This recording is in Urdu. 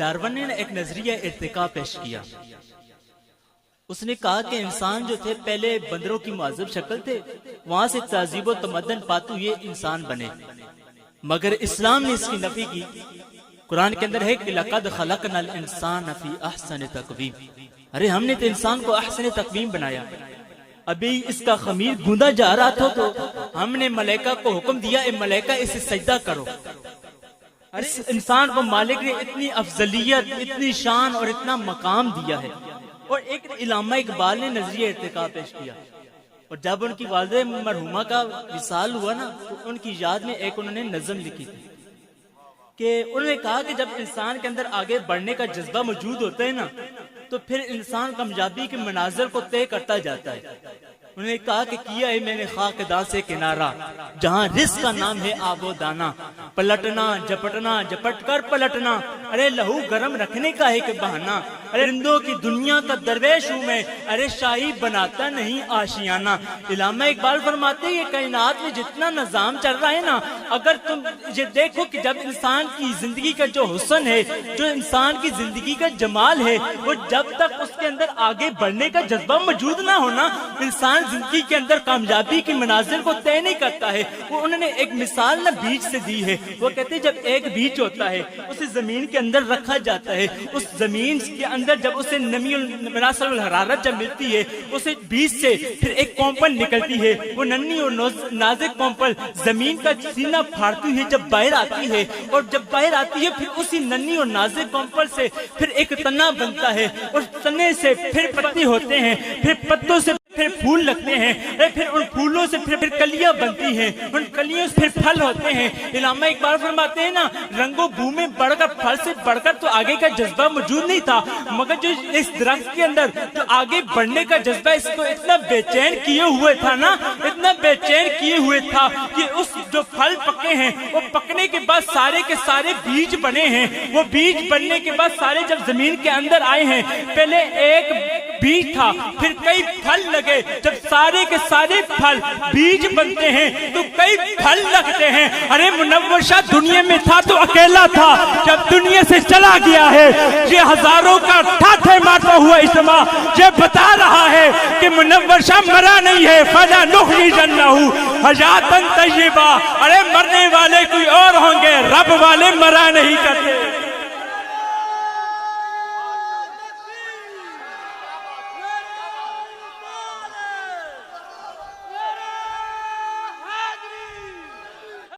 ڈارون نے ایک نظریہ ارتقا پیش کیا. اس نے کہا کہ انسان جو تھے پہلے بندروں کی معذب شکل تھے، وہاں سے تہذیب و تمدن پاتے ہوئے انسان بنے. مگر اسلام نے اس کی نفی کی. قرآن کے اندر ہے کہ لَقَدْ خَلَقْنَا الْإِنسَانَ فِي أَحْسَنِ تَقْوِيمٍ. ارے ہم نے تو انسان کو احسن تقویم بنایا. ابھی اس کا خمیر گوندا جا رہا تھا تو ہم نے ملائکہ کو حکم دیا، اے ملائکہ اسے سجدہ کرو. اس انسان کو مالک نے اتنی افضلیت، اتنی شان اور اتنا مقام دیا ہے. اور ایک علامہ اقبال نے نظریہ ارتقا پیش کیا. اور جب ان کی والدہ مرحومہ کا وصال ہوا نا تو ان کی یاد میں ایک انہوں نے نظم لکھی تھی کہ انہوں نے کہا کہ جب انسان کے اندر آگے بڑھنے کا جذبہ موجود ہوتا ہے نا تو پھر انسان کامیابی کے مناظر کو طے کرتا جاتا ہے. انہوں نے کہا کہ کیا ہے میں نے خاک داں سے کنارہ، جہاں رزق کا نام ہے آب و دانا، پلٹنا جپٹنا جپٹ کر پلٹنا، ارے لہو گرم رکھنے کا ہے کہ بہانا، ارے رندوں کی دنیا کا درویش ہوں میں، ارے شاہی بناتا نہیں آشیانہ. علامہ اقبال فرماتے ہیں یہ کائنات میں جتنا نظام چل رہا ہے نا، اگر تم یہ دیکھو کہ جب انسان کی زندگی کا جو حسن ہے، جو انسان کی زندگی کا جمال ہے، وہ جب تک اس کے اندر آگے بڑھنے کا جذبہ موجود نہ ہونا، انسان زندگی کے اندر کامیابی کی منازل کو طے نہیں کرتا ہے. وہ انہوں نے ایک مثال نہ بیج سے دی ہے. وہ کہتے ہیں جب ایک بیج ہوتا ہے اسے زمین کے اندر رکھا جاتا ہے، اس زمین کے اندر جب اسے نمی مناسب الحرارت جب ملتی ہے، اسے بیج سے پھر ایک کونپل نکلتی ہے. وہ ننھی اور نازک کونپل زمین کا سینہ پھاڑتی ہے جب باہر آتی ہے، اور جب باہر آتی ہے پھر اسی ننھی اور نازک کونپل سے پھر ایک تنا بنتا ہے، اور تنے سے پھر پتے ہوتے ہیں، پھر پتوں سے پھر پھول لگتے ہیں، پھر ان پھولوں سے پھر کلیاں بنتی ہیں، ان کلیوں سے پھر پھل ہوتے ہیں. علامہ اقبال فرماتے ہیں نا رنگ و بو میں بڑھ کر پھل سے بڑھ کر تو آگے کا جذبہ موجود نہیں تھا، مگر جو اس درخت کے اندر جو آگے بڑھنے کا جذبہ اس کو اتنا بے چین کیے ہوئے تھا نا، اتنا بے چین کیے ہوئے تھا کہ اس جو پھل پکے ہیں وہ پکنے کے بعد سارے کے سارے بیج بنے ہیں. وہ بیج بننے کے بعد سارے جب زمین کے اندر آئے ہیں، پہلے ایک بیج تھا پھر کئی پھل لگے. جب سارے کے سارے پھل بیج بنتے ہیں تو کئی پھل لگتے ہیں. ارے منور شاہ دنیا میں تھا تو اکیلا تھا، جب دنیا سے چلا گیا ہے یہ ہزاروں کا ٹھاٹھے مارتا ہوا اجتماع یہ بتا رہا ہے کہ منور شاہ مرا نہیں ہے. فلا نخلی جنہ حیاتاً طیبہ. ارے مرنے والے کوئی اور ہوں گے، رب والے مرا نہیں کرتے.